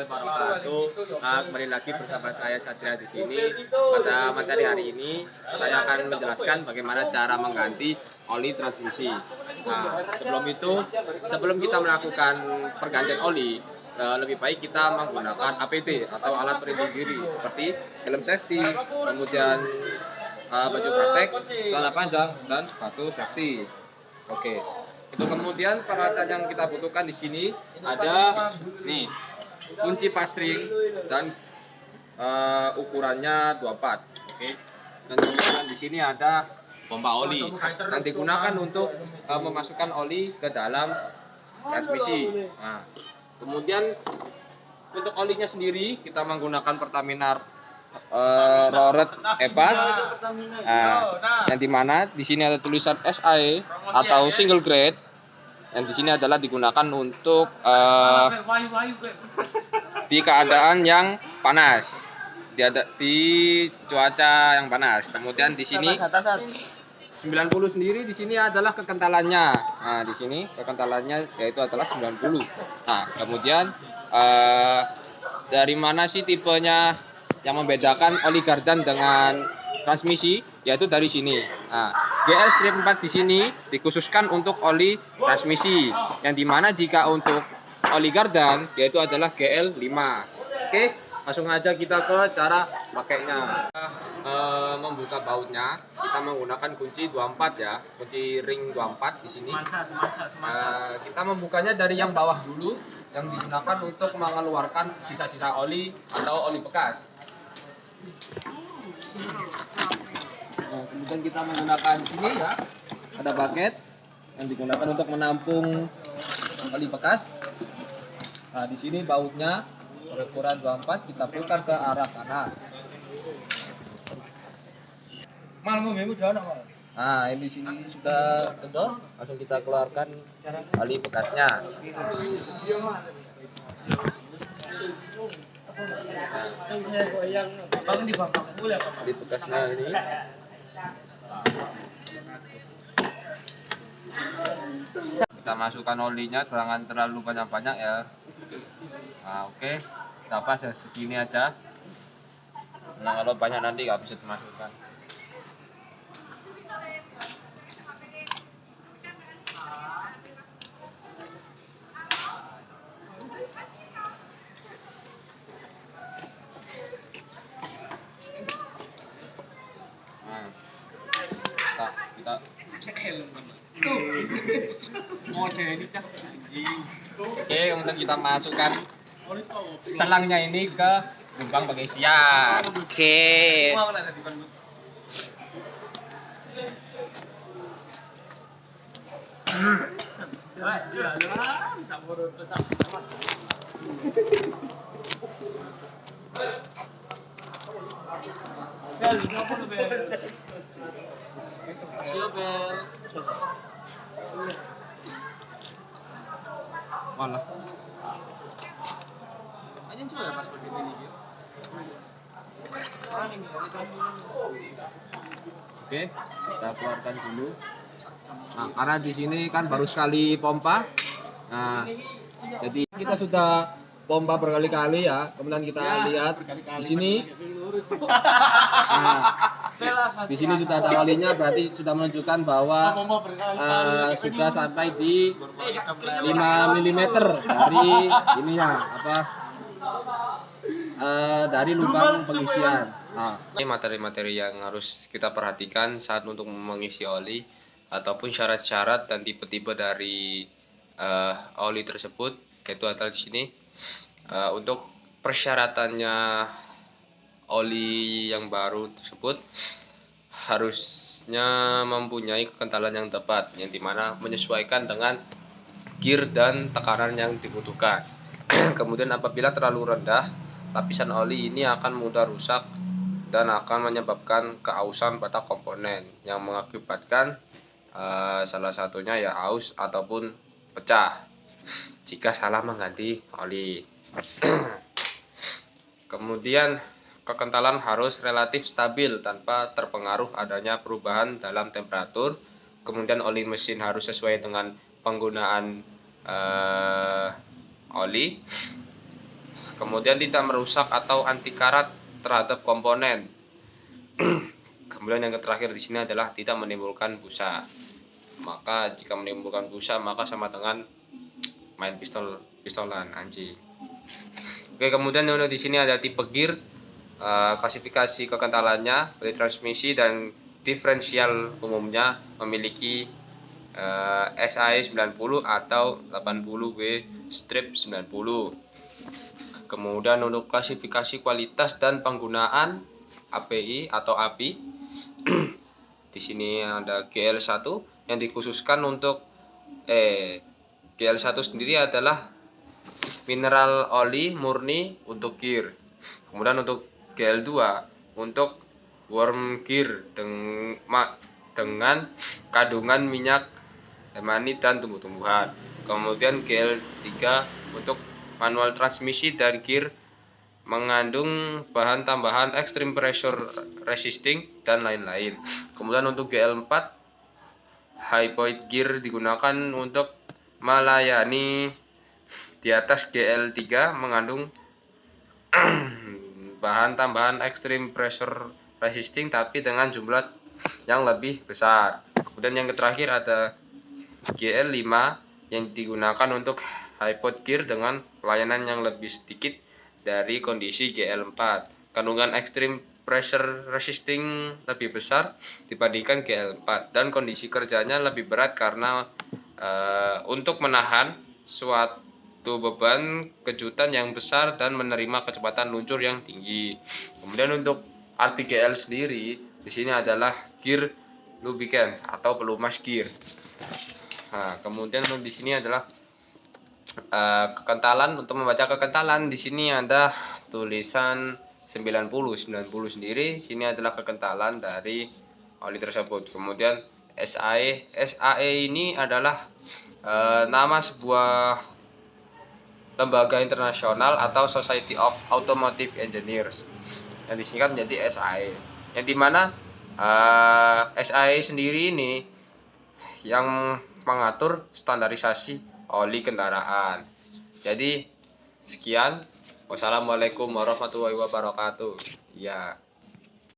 wabarakatuh. Kembali lagi bersama saya Satria di sini. Pada materi hari ini saya akan menjelaskan bagaimana cara mengganti oli transmisi. Nah, sebelum kita melakukan pergantian oli, lebih baik kita menggunakan APD atau alat pelindung diri seperti helm safety, kemudian baju praktek, celana panjang, dan sepatu safety. Oke. Untuk kemudian peralatan yang kita butuhkan di sini ada nih kunci pasring dan ukurannya 24. Oke. Dan kemudian di sini ada pompa oli yang digunakan untuk memasukkan oli ke dalam transmisi. Nah, kemudian untuk olinya sendiri kita menggunakan Pertamina Roret EPA, yang dimana di sini ada tulisan SAE atau single grade, yang di sini adalah digunakan untuk di keadaan yang panas, di cuaca yang panas. Kemudian di sini 90 sendiri di sini adalah kekentalannya. Nah, di sini kekentalannya yaitu adalah 90. Nah, kemudian dari mana sih tipenya yang membedakan oli gardan dengan transmisi, yaitu dari sini. Nah, GL strip 4 di sini dikhususkan untuk oli transmisi, yang dimana jika untuk oli gardan yaitu adalah GL 5. Oke, langsung aja kita ke cara pakainya. Membuka bautnya kita menggunakan kunci 24 ya, kunci ring 24 di sini. Kita membukanya dari yang bawah dulu, yang digunakan untuk mengeluarkan sisa-sisa oli atau oli bekas. Nah, kemudian kita menggunakan sini ya, ada bucket yang digunakan untuk menampung oli bekas. Nah, di sini bautnya berukuran 24, kita putar ke arah kanan. Nah, ini di sini sudah kendor, langsung kita keluarkan oli bekasnya. Di bekasnya ini kita masukkan olinya, jangan terlalu banyak-banyak ya. Nah, oke, kita pas ya segini aja. Nah, kalau banyak nanti nggak bisa dimasukkan. Kita oke, kemudian kita masukkan selangnya ini ke lubang pengisian. Oke. Walah. Oke, kita keluarkan dulu. Nah, karena di sini kan baru sekali pompa. Nah, jadi kita sudah pompa berkali-kali ya. Kemudian kita lihat di sini. Nah, di sini sudah ada olinya, berarti sudah menunjukkan bahwa sudah sampai di 5 mm dari ininya dari lubang pengisian. Nah, ini materi-materi yang harus kita perhatikan saat untuk mengisi oli, ataupun syarat-syarat dan tipe-tipe dari oli tersebut, yaitu adalah di sini. Untuk persyaratannya oli yang baru tersebut harusnya mempunyai kekentalan yang tepat, yang dimana menyesuaikan dengan gear dan tekanan yang dibutuhkan. Kemudian apabila terlalu rendah, lapisan oli ini akan mudah rusak dan akan menyebabkan keausan pada komponen yang mengakibatkan salah satunya ya aus ataupun pecah jika salah mengganti oli. Kemudian kekentalan harus relatif stabil tanpa terpengaruh adanya perubahan dalam temperatur. Kemudian oli mesin harus sesuai dengan penggunaan oli. Kemudian tidak merusak atau anti karat terhadap komponen. Kemudian yang terakhir di sini adalah tidak menimbulkan busa. Maka jika menimbulkan busa maka sama dengan main pistolan anjing. Oke, kemudian untuk di sini ada tipe gear, klasifikasi kekentalannya, bodi transmisi dan diferensial umumnya memiliki SAE 90 atau 80W strip 90. Kemudian untuk klasifikasi kualitas dan penggunaan API atau API, di sini ada GL1 yang dikhususkan untuk GL1 sendiri adalah mineral oli murni untuk gear. Kemudian untuk GL2 untuk worm gear dengan kandungan minyak hemani dan tumbuh-tumbuhan. Kemudian GL3 untuk manual transmisi dan gear mengandung bahan tambahan extreme pressure resisting dan lain-lain. Kemudian untuk GL4 high point gear digunakan untuk melayani di atas. GL3 mengandung bahan tambahan extreme pressure resisting tapi dengan jumlah yang lebih besar. Kemudian yang terakhir ada GL5 yang digunakan untuk high point gear dengan pelayanan yang lebih sedikit dari kondisi GL4. Kandungan extreme pressure resisting lebih besar dibandingkan GL4 dan kondisi kerjanya lebih berat karena untuk menahan suatu beban kejutan yang besar dan menerima kecepatan luncur yang tinggi. Kemudian untuk arti GL sendiri di sini adalah gear lubricant atau pelumas gear. Nah, kemudian di sini adalah kekentalan. Untuk membaca kekentalan di sini ada tulisan 90 sendiri. Sini adalah kekentalan dari oli tersebut. Kemudian SAE ini adalah nama sebuah lembaga internasional atau Society of Automotive Engineers yang disingkat menjadi SAE. Yang dimana SAE sendiri ini yang mengatur standarisasi oli kendaraan. Jadi sekian. Wassalamualaikum warahmatullahi wabarakatuh. Ya.